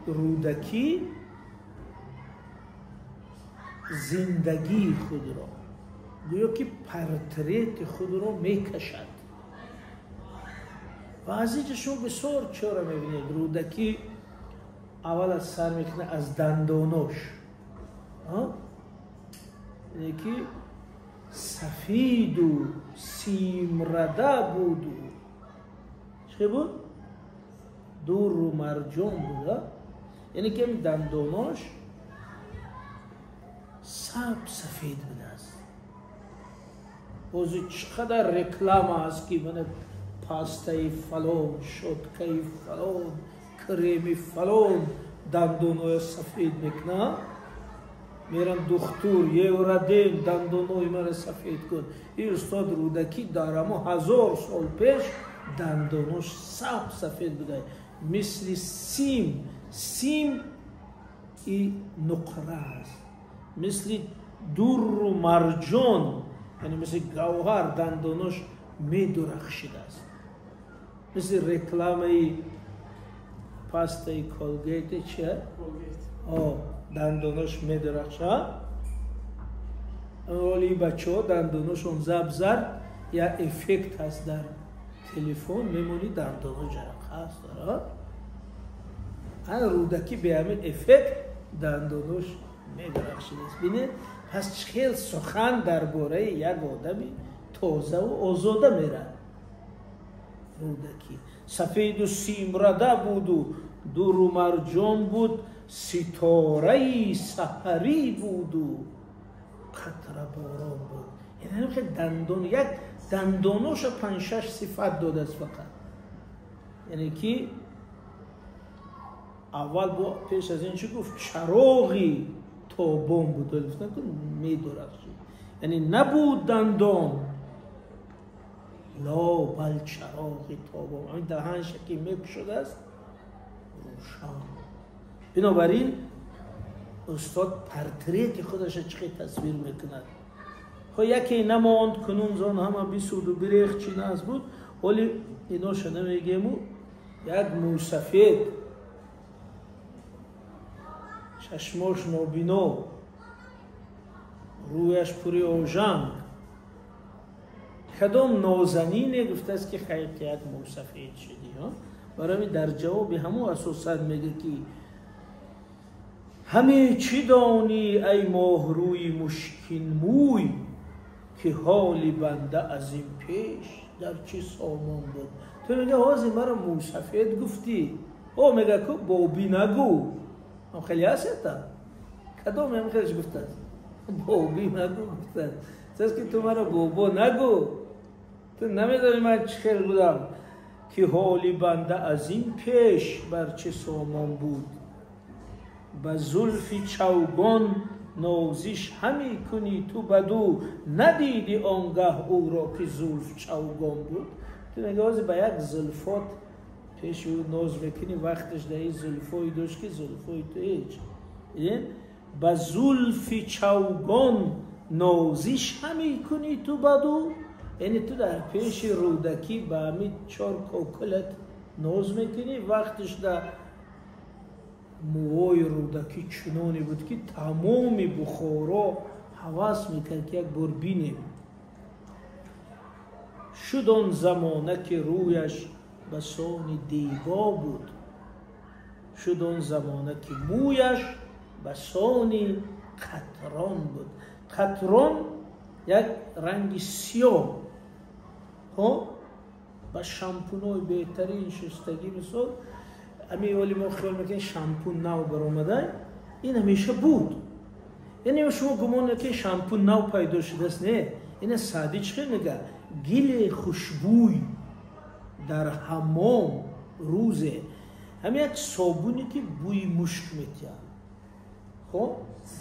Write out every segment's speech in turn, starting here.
رودکی زندگی خود را گویا که پرتریت خود را میکشد و عزیزشون بسیار چرا میبینید رودکی اول از سر میکنه از دنداناش اینه که سفید و سیمرده بود و چه بود؟ دور رو مرجان بود یعنی که دنداناش سفید بوده است بازی چقدر رکلام هست که من پاستای فلان شدکای فلان کریمی فلان دندانوی سفید میکنه میرن دکتر یه ورده دندانوی من سفید کن این استاد رودکی دارم 1000 سال پیش دندانوش سفید بوده مثل سیم این نقره است مثل دور و مرجان یعنی مثل گوهر دندانوش می درخشیده است مثل رکلامه پاستای کولگیت چیه؟ دندانوش می درخشه ولی بچه ها دندانوشون زرد یا افکت هست در تلفن میمونی دندانوش جرق هست داره رودکی به همین افکت دندانوش می درخشیده است بینید پس خیلی سخن درباره یک آدمی تازه و آزاده میره رودکی سفید و سیمرده بود و دور و مرجان بود ستاره سحری بود و قطره باران بود یعنی که یک دندانوش 5-6 صفت داده است فقط یعنی که اول پیش از این چی گفت چراغی تابان بود گفتن که میدرخشید یعنی نبود دندان لا بل چراغی تابان این دهنش که میک شده است روشن بنابراین استاد پرتریت خودش چقدر تصویر میکند خب یکی نماند کنون زان همه بیسود و بریخ چی ناز بود ولی اینا شده میگیم یک موسفید چشماش نابینا رویش پوری اوژنگ کدام نازنینه گفته است که خیلی یک موسفید شدی برای در جواب همون اساسات میگه که همه چی دانی ای ماه روی مشکین موی که حالی بنده از این پیش در چی سامان بود تو میگه حاضی مرا موسفید گفتی او میگه که بابی نگو هم خیلی هسته کدام هم خیلیش گفته است بابی نگو گفته است که تو مرا بابا نگو تو نمیدانی من چه خیلی بودم که حالی بنده از این پیش بر چه سامان بود با زلفی چوگان نازش همی کنی تو بدو ندیدی آنگاه او را که زلف چوگان بود تو نگازی با یک زلفات پیش او ناز میکنی وقتش در این زلفای داشت که زلفای تو هیچ با زلفی چوگان نازش همی کنی تو بدو یعنی تو در پیش رودکی با همین 4 کوکلت ناز میکنی وقتش در موهای رودکی چنانی بود که تمامی بخارا حواس میکرد که یک بار بینیم شد آن زمانه که رویش بسان دیبا بود شد آن زمانه که مویش بسان قطران بود قطران یک رنگ سیاه با شامپونای بهترین شستگی مثل امی ولی ما خیال میکنیم شامپون نو برآمده این همیشه بود یعنی شما گمان که شامپون نو پیدا شده است نه این سادی چه میگه گل خوشبوی در حمام روزه همین یک صابونی که بوی مشک میتیا خب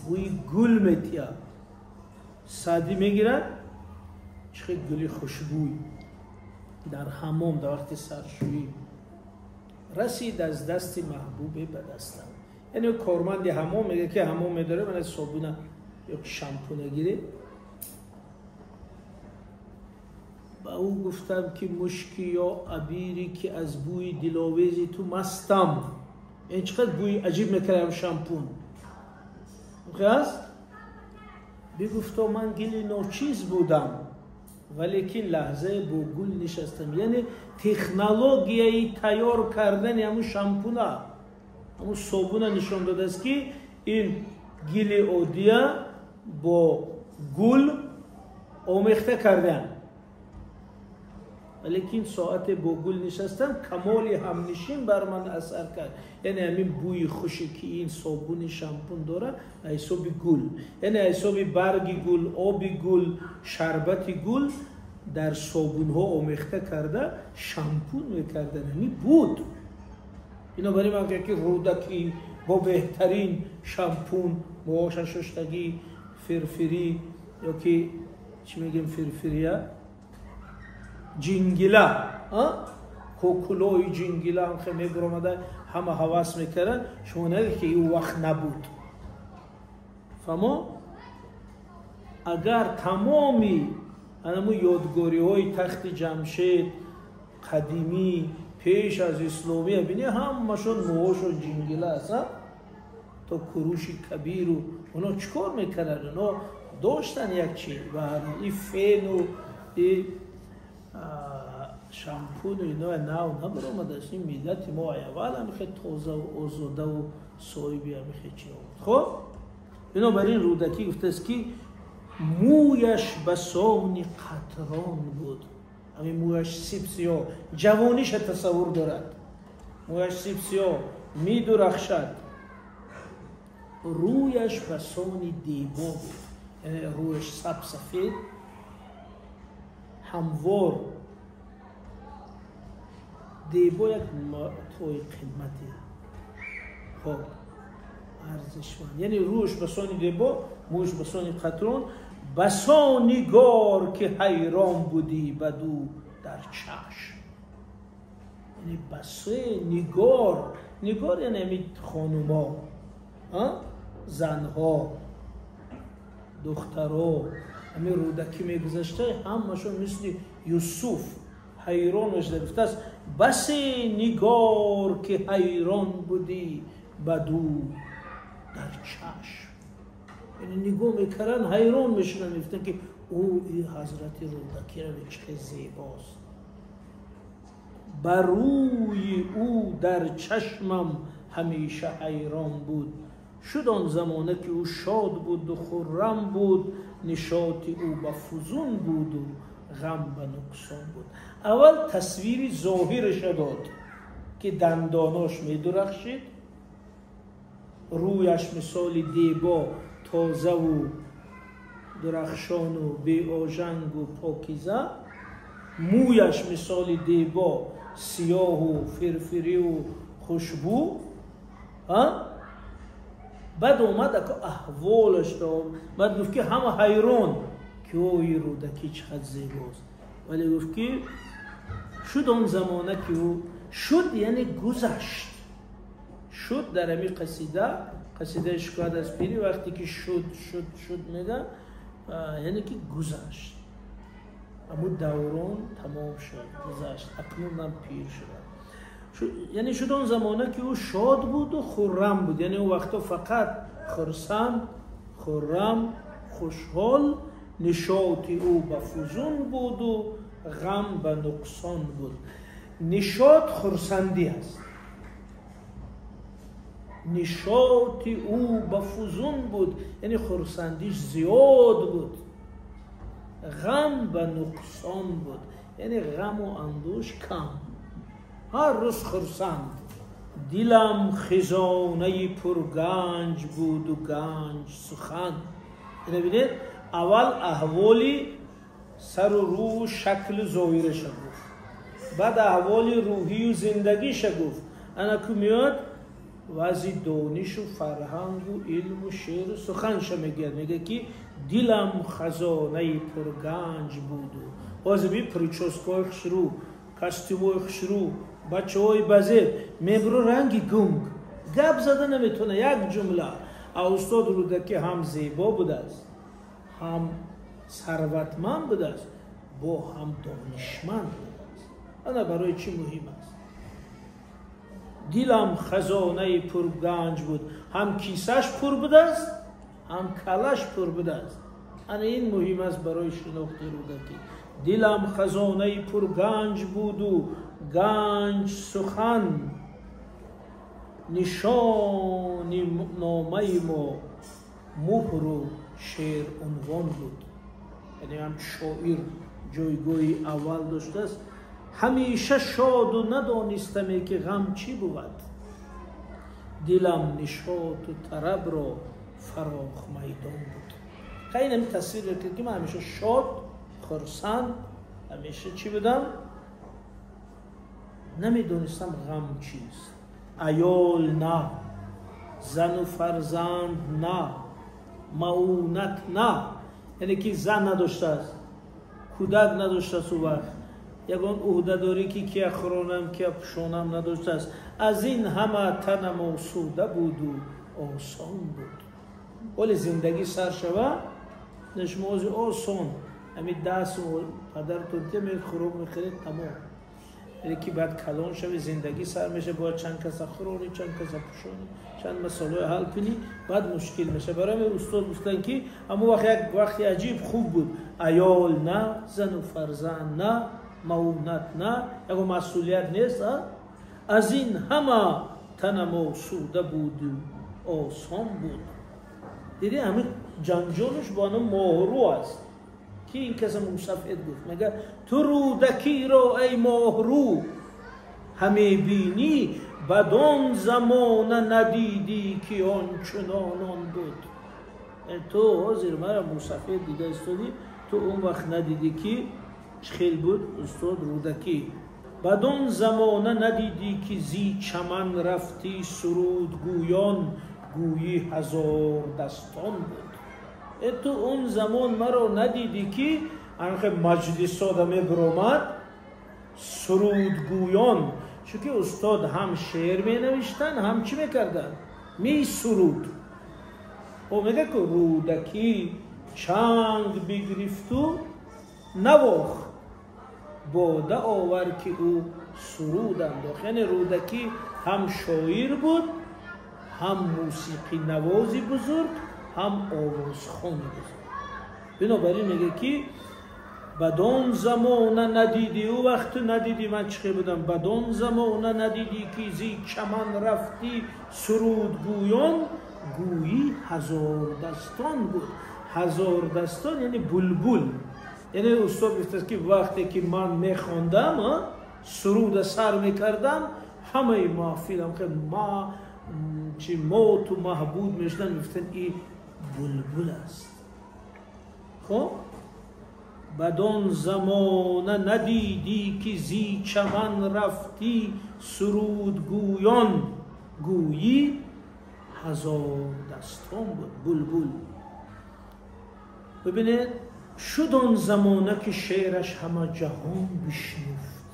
بوی گل میتیا سادی میگیرن چه گلی خوشبوی در حمام در وقت سرشویی رسید از دست محبوبه به دستم یعنی کارمند حمام میگه که حمام میداره من از صابونه یک شامپو نگیره با او گفتم که مشکی یا عبیری که از بوی دلاویزی تو مستم این چقدر بوی عجیب میکرم شامپون هست. بگفتا من گلی ناچیز بودم ولیکن لحظه با گل نشستم. یعنی تکنولوژیای تیار کردن همون شامپونا همون صابونه نشان داده است که این گل عادیه با گل آمیخته کردن، ولیکن ساعت با گل نشستن کمالی همنشین بر من اثر کرد. یعنی همین بوی خوشی که این صابون شامپون داره حساب گل، یعنی حساب برگ گل، آب گل، شربت گل در صابون ها آمیخته کرده شامپون میکردن. همین بود. اینا برای من که رودکی با بهترین شامپون، موهاش شستگی، فرفری یا که چی میگیم فرفریه، جینگلا، کوکولوی جینگلا هم خیلی میگرامده همه حواس میکردن. شما نگه که این وقت نبود. فما اگر تمامی همون یادگاری های تخت جمشید قدیمی پیش از اسلامی بینی همشون موهاش و جینگلا هست تا کروش کبیر و اونا چکار میکردن؟ اونا داشتن یک چی این فین و این شامپون و اینا نو نبرامده است. این ملت ما اول هم خیلی تازه و آزاده و صاحبی هم خیلی چی آمد. خب اینا برای این رودکی گفته است که مویش بسان قطران بود. همین مویش سیب سیاه، جوانیش تصور دارد. مویش سیب سیاه می درخشد، رویش بسان دیبا بود. یعنی رویش سفید هموار. دیبا یک توی قیمتی خب ارزشمند. یعنی رویش بسان دیبا، مویش بسان قطران، بسان نگار که حیران بودی بدو در چشم. یعنی بسه نگار، نگار یعنی همین خانوما، زنها، دخترها، همین رودکی میگذشته همشون مثل یوسف حیرانش گرفته است. بس نگار که حیران بودی بدو در چشم. یعنی نگاه میکردن حیران میشنن، میفتن که او این حضرت رودکی را چه زیباست. بر روی او در چشمم همیشه حیران بود. شد آن زمانه که او شاد بود و خرم بود، نشاط او بفزون بود و غم به نقصان بود. اول تصویری ظاهرش داد که دنداناش می درخشید، رویش مثال دیبا تازه و درخشان و بی آژنگ و پاکیزه، مویش مثال دیبا سیاه و فرفری و خوشبو. بعد اومد که احوالش داد، بعد گفت که همه حیران که اوی رودکی چقدر زیباست. ولی گفت که شد آن زمانه که او شد، یعنی گذشت. شد در همی قصیده شکاد از پیری وقتی که شد میگه یعنی که گذشت. اما دوران تمام شد، گذشت، اکنون من پیر شدم. یعنی شد آن زمانه که او شاد بود و خرم بود. یعنی اون وقتا فقط خرسند، خرم، خوشحال، نشاط او بفزون بود و غم به نقصان بود. نشاط خرسندی است. نشاط او بفزون بود یعنی خرسندیش زیاد بود. غم به نقصان بود یعنی غم و اندوش کم. هر روز خرسند. دلم خزانه پرگنج بود و گنج سخن. ببینید اول احوالی سر و رو شکل ظاهرش گفت، بعد احوال روحی و زندگیش گفت. انا که میاد وضع دانش و فرهنگ و علم و شعر و سخنش میگه که دلم خزانه پرگنج بود و وضع پرچوسکای خشرو، کستیوای خشرو، بچه های بزیر میبرو رنگی گنگ گپ زده نمیتونه. یک جمله استاد رودکی هم زیبا بوده است، هم ثروتمند بوده است، با هم دانشمند بوده است. انا برای چی مهم است؟ دیلم خزانه پرگنج بود، هم کیسش پر بوده است هم کلش پر بوده است. این مهم است برای شناخت رودکی. دیلم خزانه پرگنج بود و گنج سخن، نشان نامه ما مهر و شعر عنوان بود. یعنی هم شاعر جایگاهی اول داشته است. همیشه شاد و ندانستم که غم چی بود، دلم نشاط و طرب را فراخ میدان بود. خیلی نمی تصویر کرد که من همیشه شاد خرسند همیشه چی بودم، نمیدونستم غم چیست. عیال نه، زن و فرزند نه، معونت نه، یعنی که زن نداشته است، کودک نداشته است، و وقت یگان عهده داری که کیا خورانم کیا پشانم نداشته است. از این همه تنم آسوده بود و آسان بود. ولی زندگی سر شوه نشماز آسان، همین دست و پدر تونتی می خروب میخرید تمام. یعنی که بعد کلان شوی زندگی سر میشه، باید چند کس خورانی چند کس پشانی چند مسئله حل کنی، بعد مشکل میشه. برای من استاد گفتن که اما وقتی عجیب خوب بود، عیال نه، زن و فرزند نه، معونت نه، اگه مسئولیت نیست. از این همه تنم آسوده بود و آسان بود. دیدی همین جنجالش با آنها ماهرو است که این کس موسفید گفت، مگه تو رودکی را ای ماهرو همه بینی، بدان زمانه ندیدی که آنچنانان بود. تو حاضر مرا موسفید دیده استادی، تو اون وقت ندیدی که خیل بود استاد رودکی. بدان زمانه ندیدی که زی چمن رفتی سرود گویان، گویی هزار دستان بود. تو اون زمان مرا ندیدی که انخه مجلس آدمه برامد سرود گویان، چون که استاد هم شعر می نوشتن هم چی میکردن؟ می سرود. و میگه که رودکی چنگ بگرفتو نواخت، باده آور که او سرود انداخت. یعنی رودکی هم شاعر بود، هم موسیقی نوازی بزرگ، هم آوازخوانی بزرگ. بنابراین میگه که بدان زمانه ندیدی، او وقت ندیدی من چه بودم، بدان زمانه ندیدی که زی چمن رفتی سرود گویان، گویی هزار دستان بود. هزار دستان یعنی بلبل. یعنی استاد گفته که وقتی که من میخواندم سرود سر میکردم، همه محفلم که ما چی موت و محبود میشنن گفتن این بلبل است. خب بدان زمانه ندیدی که زی چمن رفتی سرود گویان، گویی هزار دستان بود. بلبل. ببینید شد آن زمانه که شعرش همه جهان بشنفت.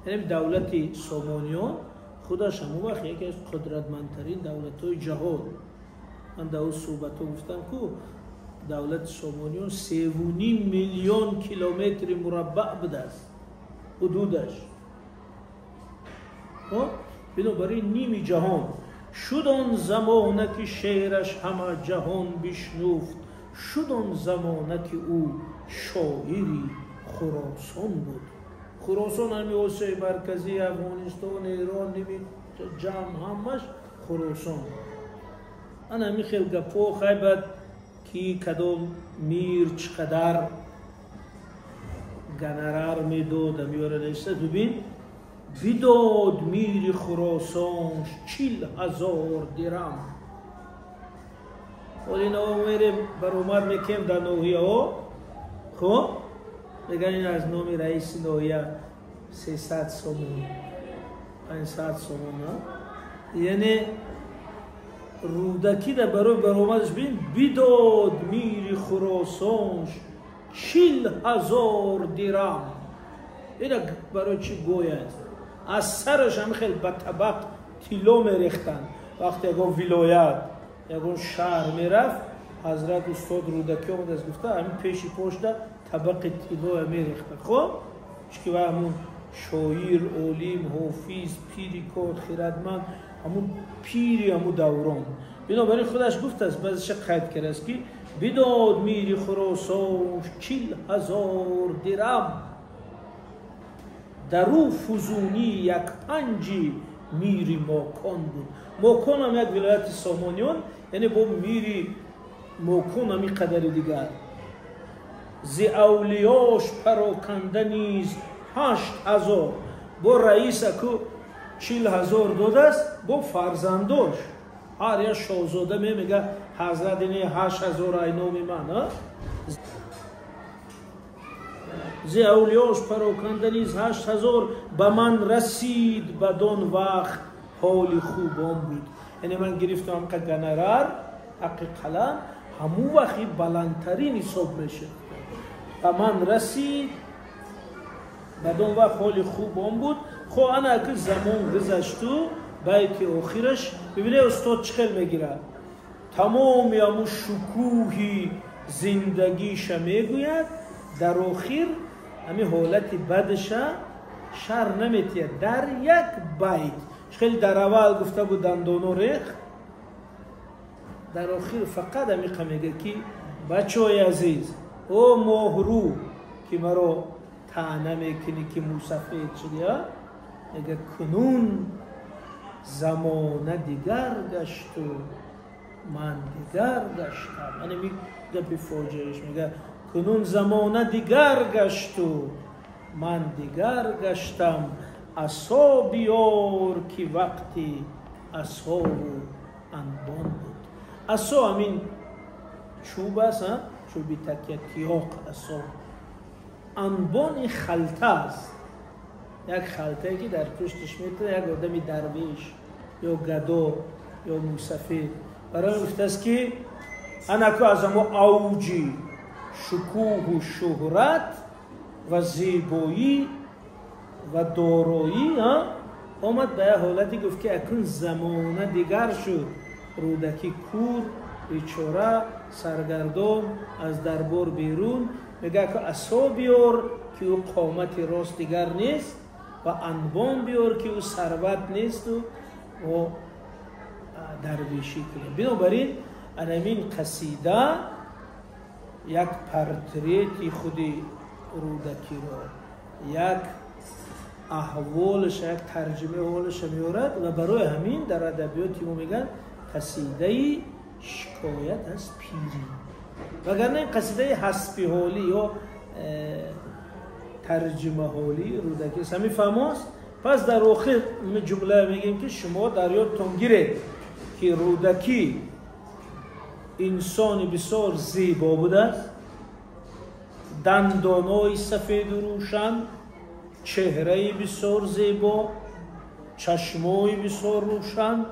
یعنی دولت سامانیان خودش همون وقت یکی از قدرتمندترین دولت‌های جهان. من در اون صحبت گفتم که دولت سامانیان 3.5 میلیون کیلومتر مربع بوده است حدودش. بنابراین نیم جهان. شد آن زمانه که شعرش همه جهان بشنفت، شد آن زمانه که او شاعری خراسان بود. خراسان همی آسیای مرکزی، افغانستان، ایران، نمی جمع همش خراسان. من همی خیلی گپا خیبت که کدام میر چقدر گنرار میداد همی وره نیسته. ببین بیداد میر خراسانش 40,000 درم. ولی اینا میریم برآمد میکنیم در نوحیه ها. خب میگن این از نام رئیس نوحیه 300 سومون 500 سومون. یعنی رودکی در برای برآمدش ببین بیداد میر خراسانش 40,000 درم. اینا برای چی گوید؟ از سرش هم خیلی به طبق تیلو میریختن. وقتی اگه ولایت یگون شهر میرفت، حضرت استاد رودکی آمد از گفته همین پیشی پشت طبق تیلو میریختن. خب چی که همون شاعر، عالم، حافظ، پیری کار، خردمند، همون پیری همون دوران. بنابراین خودش گفت است، بعضیش قید کرده است که بداد میری خراسان 40,000 درم، در او فزونی 1/5 میری ماکان بود. ماکان هم یک ولایت سامانیان، یعنی با میری ماکان هم قدر دیگر. ز اولیاش پراکنده نیز 8,000. با رئیس اکو 40,000 داده است، با فرزنداش هر یک شاهزاده میگه حضرت اینه 8,000 اینام من. ز اولیاش پراکنده نیز 8,000 به من رسید بدان وقت حال خوبان بود. یعنی من گرفتم که گنرار حق قلم همون وقتی بلندترین حساب میشه. به من رسید بدان وقت حال خوبان بود. خب انا که زمان گذشتو بیت آخرش ببینه استاد چخل میگیره، تمام همون شکوهی زندگیش میگوید، در آخر همین حالت بدش شر نمیتید. در یک بیت خیلی در اول گفته بود دندانو ریخ، در آخر فقط همیقه میگه که بچه های عزیز او ماهرو که مرا طعنه میکنی که موسفید شدی، میگه کنون زمانه دیگر گشت و من دیگر گشتم. یعنی میگه فاجعهش میگه کنون زمانه دیگر گشت و من دیگر گشتم، عصا بیار که وقتی عصا و انبان بود. عصا همین چوب است، چوبی تکیه تیاق عصا. انبان خلطه است، یک خلطه که در پشتش میتونه یک آدمی درویش یا گدا یا موسفید. برای گفته است که انکو از اما اوجی شکوه و شهرت و زیبایی و دارایی آمد به حالتی گفت که اکنون زمانه دیگر شد. رودکی کور بیچاره سرگردان از دربار بیرون میگه که عصا بیار که او قامت راست دیگر نیست و انبان بیار که او ثروت نیست و درویشی کنه. بنابراین همین قصیده یک پرتریتی خودی رودکی را، یک احوالش، یک ترجمه احوالش میارد و برای همین در ادبیات ما میگن قصیده شکایت از پیری. وگرنه این قصیده حسبی حالی یا ترجمه حالی رودکی است. همین فهماست. پس در آخر جمله میگیم که شما در یادتون گیره که رودکی انسان بسیار زیبا بوده است، دندانای سفید و روشن، چهره بسیار زیبا، چشمای بسیار روشن.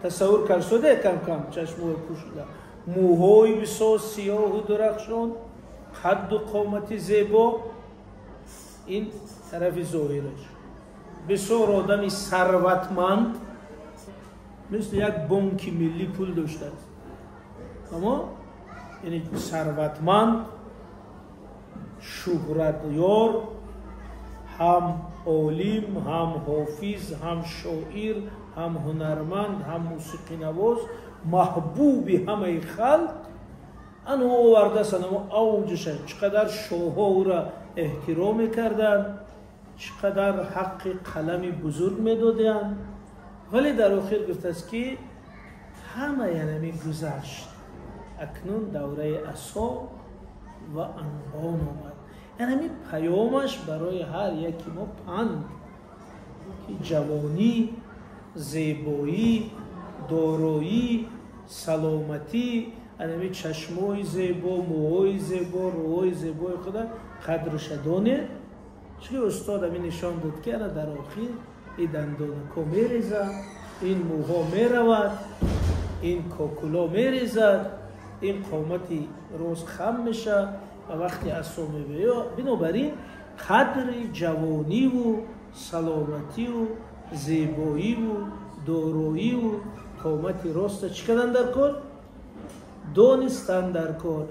تصور کرده کم کم چشمای پوشیده، موهای بسیار سیاه و درخشان، قد و قامت زیبا. این طرف ظاهرش. بسیار آدمی ثروتمند، مثل یک بانک ملی پول داشته است. اما یعنی ثروتمند، شهرت یار، هم عالم، هم حافظ، هم شاعر، هم هنرمند، هم موسیقی نواز، محبوب همه خلق. انو آورده سن اوجش. چقدر شاهها او را احترام میکردن، چقدر حق قلم بزرگ میدادن. ولی در آخر گفته است که همه یعنی گذشت، اکنون دوره عصا و انبان آمد. یعنی پیامش برای هر یکی ما پند که جوانی، زیبایی، دارایی، سلامتی، یعنی چشمای زیبا، موهای زیبا، روهای زیبای خدا قدرش دانه. چون استاد همین نشان داد که انا در آخر این دندانکا میریزد، این موها میرود، این کاکولا میریزد، این قامتی روز خم میشه و وقتی عصا میبید. بنابراین قدر جوانی و سلامتی و زیبایی و دارایی و قامتی راست چی کردن در کار؟ دانستن در کار.